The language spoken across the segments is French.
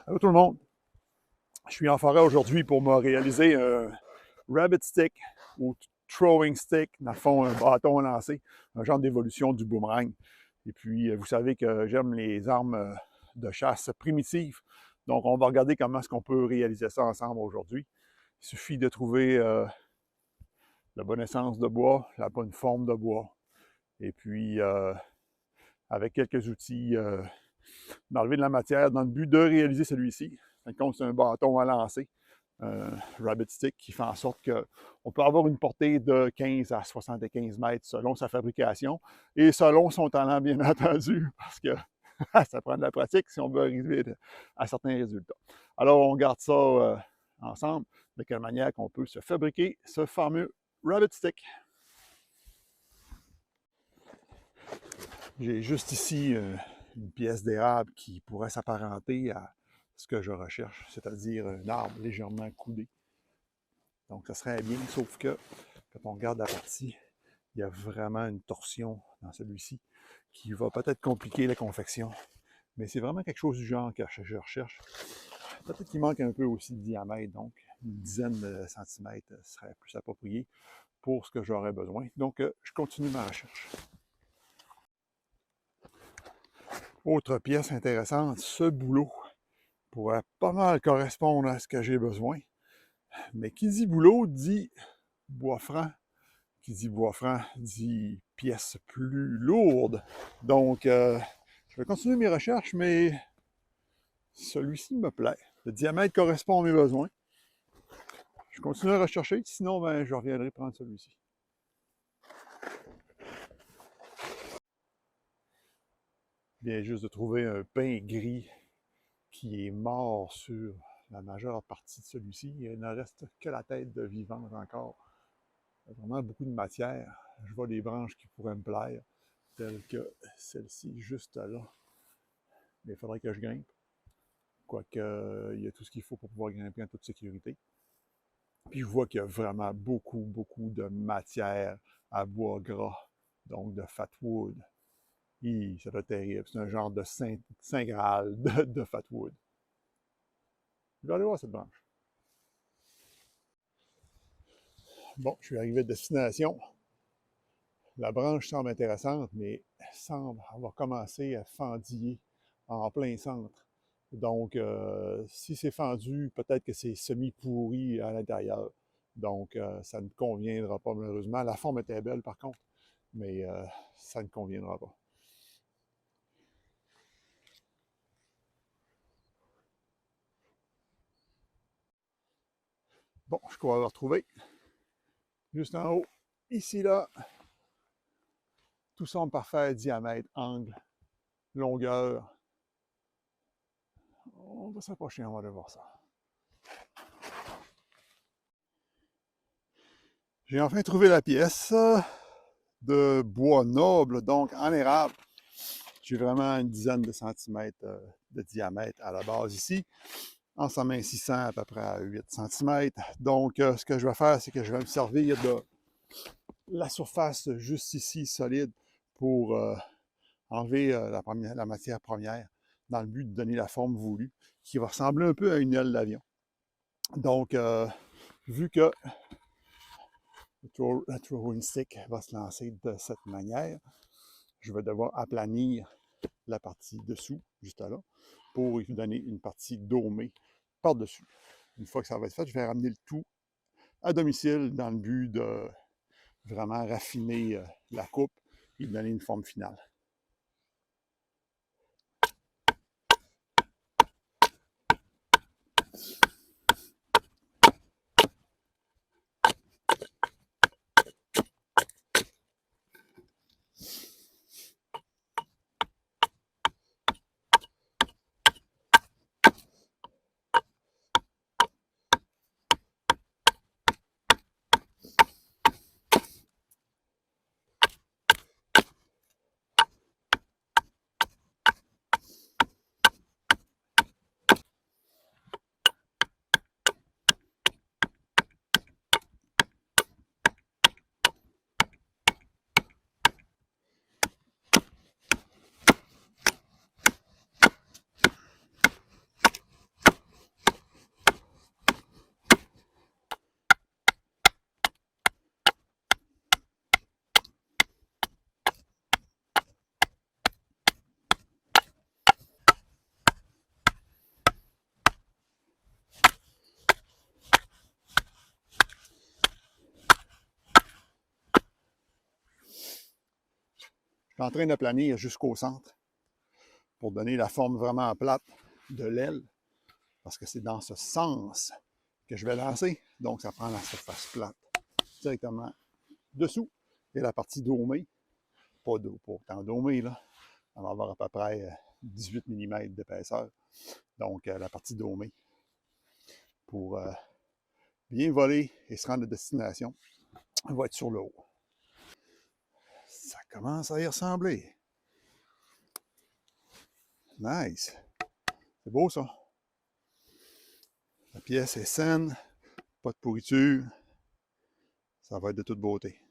Allô tout le monde, je suis en forêt aujourd'hui pour me réaliser un rabbit stick ou throwing stick, dans le fond un bâton lancé, un genre d'évolution du boomerang. Et puis vous savez que j'aime les armes de chasse primitives, donc on va regarder comment est-ce qu'on peut réaliser ça ensemble aujourd'hui. Il suffit de trouver la bonne essence de bois, la bonne forme de bois, et puis avec quelques outils, d'enlever de la matière dans le but de réaliser celui-ci. Compte, c'est un bâton à lancer, un rabbit stick, qui fait en sorte qu'on peut avoir une portée de 15 à 75 mètres selon sa fabrication et selon son talent, bien entendu, parce que ça prend de la pratique si on veut arriver à certains résultats. Alors, on garde ça ensemble, de quelle manière qu'on peut se fabriquer ce fameux rabbit stick. J'ai juste ici une pièce d'érable qui pourrait s'apparenter à ce que je recherche, c'est-à-dire un arbre légèrement coudé. Donc, ça serait bien, sauf que quand on regarde la partie, il y a vraiment une torsion dans celui-ci qui va peut-être compliquer la confection. Mais c'est vraiment quelque chose du genre que je recherche. Peut-être qu'il manque un peu aussi de diamètre, donc une dizaine de centimètres serait plus approprié pour ce que j'aurais besoin. Donc, je continue ma recherche. Autre pièce intéressante, ce boulot pourrait pas mal correspondre à ce que j'ai besoin. Mais qui dit boulot dit bois franc. Qui dit bois franc dit pièce plus lourde. Donc, je vais continuer mes recherches, mais celui-ci me plaît. Le diamètre correspond à mes besoins. Je continue à rechercher, sinon, ben, je reviendrai prendre celui-ci. Je viens juste de trouver un pin gris qui est mort sur la majeure partie de celui-ci. Il ne reste que la tête de vivante encore. Il y a vraiment beaucoup de matière. Je vois des branches qui pourraient me plaire, telles que celle-ci juste là. Mais il faudrait que je grimpe. Quoique, il y a tout ce qu'il faut pour pouvoir grimper en toute sécurité. Puis je vois qu'il y a vraiment beaucoup, beaucoup de matière à bois gras, donc de fat wood. Ça doit être terrible. C'est un genre de saint graal de fat wood. Je vais aller voir cette branche. Bon, je suis arrivé à destination. La branche semble intéressante, mais semble avoir commencé à fendiller en plein centre. Donc, si c'est fendu, peut-être que c'est semi-pourri à l'intérieur. Donc, ça ne conviendra pas, malheureusement. La forme était belle, par contre, mais ça ne conviendra pas. Bon, je crois avoir retrouvé. Juste en haut, ici, là, tout semble parfait, diamètre, angle, longueur. On va s'approcher, on va aller voir ça. J'ai enfin trouvé la pièce de bois noble, donc en érable. J'ai vraiment une dizaine de centimètres de diamètre à la base ici, en s'amincissant à peu près à 8 cm. Donc, ce que je vais faire, c'est que je vais me servir de la surface juste ici, solide, pour enlever la matière première, dans le but de donner la forme voulue, qui va ressembler un peu à une aile d'avion. Donc, vu que le throwing stick va se lancer de cette manière, je vais devoir aplanir la partie dessous, juste là, pour lui donner une partie domée par-dessus. Une fois que ça va être fait, je vais ramener le tout à domicile dans le but de vraiment raffiner la coupe et donner une forme finale. suis en train de planir jusqu'au centre pour donner la forme vraiment plate de l'aile, parce que c'est dans ce sens que je vais lancer. Donc, ça prend la surface plate directement dessous. Et la partie domée, pas autant domée, là, on va avoir à peu près 18 mm d'épaisseur. Donc, la partie domée pour bien voler et se rendre à destination va être sur le haut. Ça commence à y ressembler. Nice. C'est beau, ça. La pièce est saine, pas de pourriture. Ça va être de toute beauté.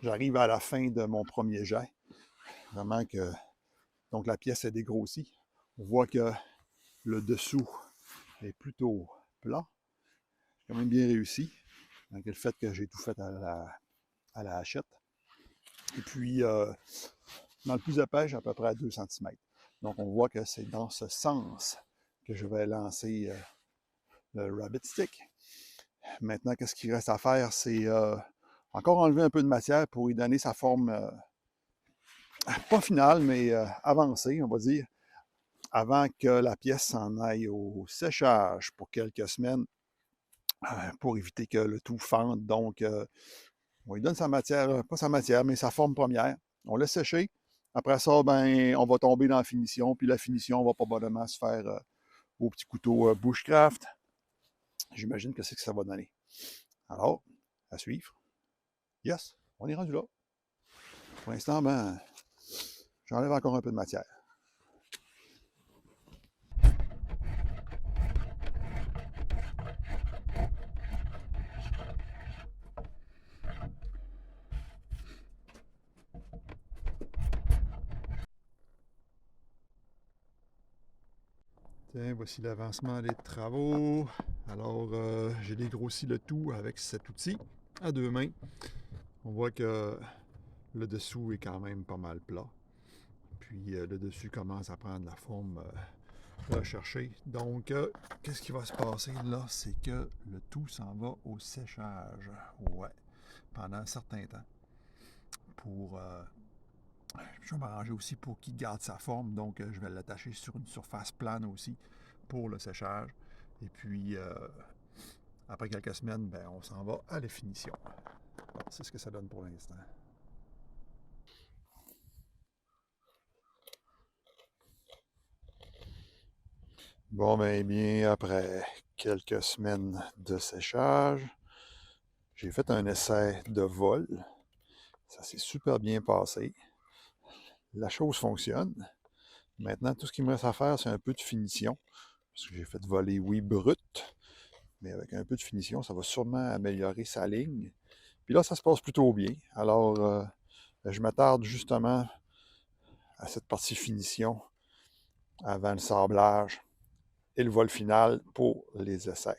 J'arrive à la fin de mon premier jet. Vraiment que donc la pièce est dégrossie. On voit que le dessous est plutôt plat. C'est quand même bien réussi, malgré le fait que j'ai tout fait à la hachette. Et puis, dans le plus épais, j'ai à peu près 2 cm. Donc, on voit que c'est dans ce sens que je vais lancer le rabbit stick. Maintenant, qu'est-ce qu'il reste à faire? C'est encore enlever un peu de matière pour lui donner sa forme, pas finale, mais avancée, on va dire, avant que la pièce s'en aille au séchage pour quelques semaines, pour éviter que le tout fende. Donc, on lui donne sa matière, pas sa matière, mais sa forme première. On laisse sécher. Après ça, ben, on va tomber dans la finition, puis la finition va probablement se faire au petit couteau bushcraft. J'imagine que c'est ce que ça va donner. Alors, à suivre. Yes, on est rendu là. Pour l'instant, ben, j'enlève encore un peu de matière. Tiens, voici l'avancement des travaux. Alors, j'ai dégrossi le tout avec cet outil à 2 mains. On voit que le dessous est quand même pas mal plat. Puis le dessus commence à prendre la forme recherchée. Donc, qu'est-ce qui va se passer là? C'est que le tout s'en va au séchage. Ouais, pendant un certain temps. Pour je vais m'arranger aussi pour qu'il garde sa forme, donc je vais l'attacher sur une surface plane aussi pour le séchage. Et puis, après quelques semaines, ben, on s'en va à la finition. Bon, c'est ce que ça donne pour l'instant. Bon, ben bien, après quelques semaines de séchage, j'ai fait un essai de vol. Ça s'est super bien passé. La chose fonctionne. Maintenant, tout ce qu'il me reste à faire, c'est un peu de finition. Parce que j'ai fait voler, oui, brut, mais avec un peu de finition, ça va sûrement améliorer sa ligne. Puis là, ça se passe plutôt bien. Alors, je m'attarde justement à cette partie finition avant le sablage et le vol final pour les essais.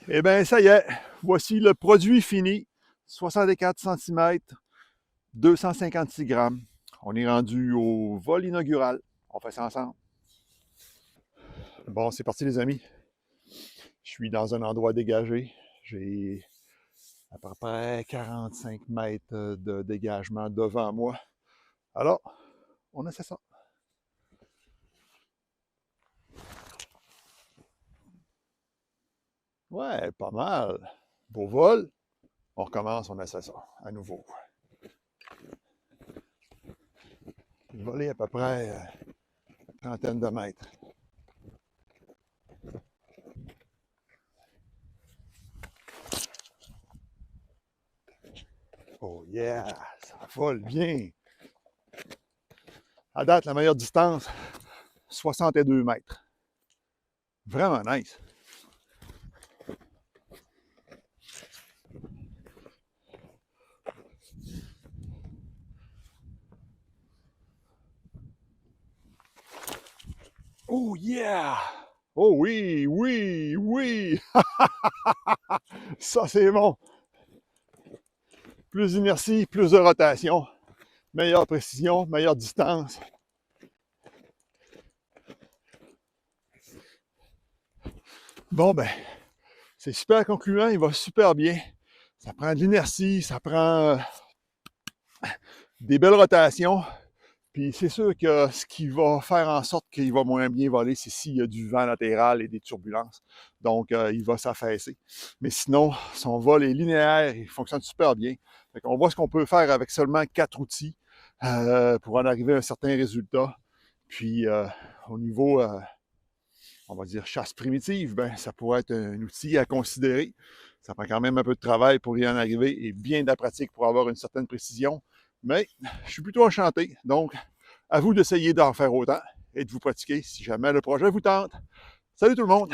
Eh bien, ça y est, voici le produit fini. 64 cm, 256 grammes. On est rendu au vol inaugural. On fait ça ensemble. Bon, c'est parti les amis. Je suis dans un endroit dégagé. J'ai à peu près 45 mètres de dégagement devant moi. Alors, on essaie ça. Ouais, pas mal. Beau vol. On recommence, on essaie ça à nouveau. Voler à peu près une trentaine de mètres. Oh yeah, ça vole bien. À date, la meilleure distance, 62 mètres. Vraiment nice. Oh yeah! Oh oui, oui, oui! Ça, c'est bon. Plus d'inertie, plus de rotation, meilleure précision, meilleure distance. Bon, ben, c'est super concluant, il va super bien. Ça prend de l'inertie, ça prend des belles rotations. Puis c'est sûr que ce qui va faire en sorte qu'il va moins bien voler, c'est s'il y a du vent latéral et des turbulences. Donc, il va s'affaisser. Mais sinon, son vol est linéaire, il fonctionne super bien. On voit ce qu'on peut faire avec seulement 4 outils pour en arriver à un certain résultat. Puis, au niveau, on va dire, chasse primitive, ben, ça pourrait être un outil à considérer. Ça prend quand même un peu de travail pour y en arriver et bien de la pratique pour avoir une certaine précision. Mais je suis plutôt enchanté. Donc, à vous d'essayer d'en faire autant et de vous pratiquer si jamais le projet vous tente. Salut tout le monde!